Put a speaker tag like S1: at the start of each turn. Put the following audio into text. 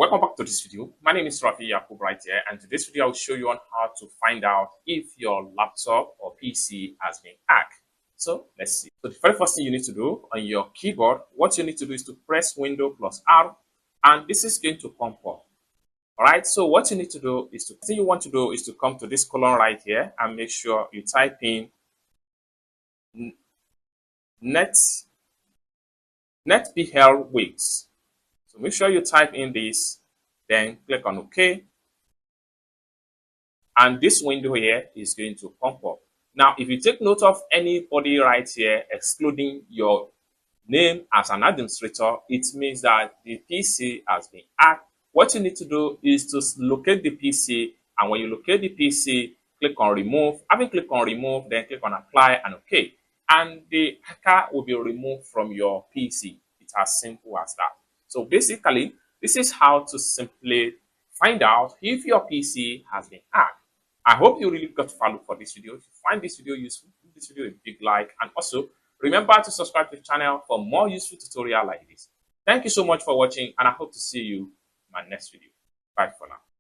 S1: Welcome back to this video. My name is Rafi Yakub right here, and today's video I'll show you on how to find out if your laptop or PC has been hacked. So let's see. So the very first thing you need to do on your keyboard, what you need to do is to press Windows plus R, and this is going to pump up. All right. So what you need to do is the thing you want to do is to come to this column right here and make sure you type in NetPL weeks. So make sure you type in this, then click on OK. And this window here is going to pump up. Now, if you take note of anybody right here, excluding your name as an administrator, it means that the PC has been hacked. What you need to do is to locate the PC. And when you locate the PC, click on remove. Having clicked on remove, then click on apply and OK. And the hacker will be removed from your PC. It's as simple as that. So basically, this is how to simply find out if your PC has been hacked. I hope you really got value for this video. If you find this video useful, give this video a big like, and also remember to subscribe to the channel for more useful tutorials like this. Thank you so much for watching, and I hope to see you in my next video. Bye for now.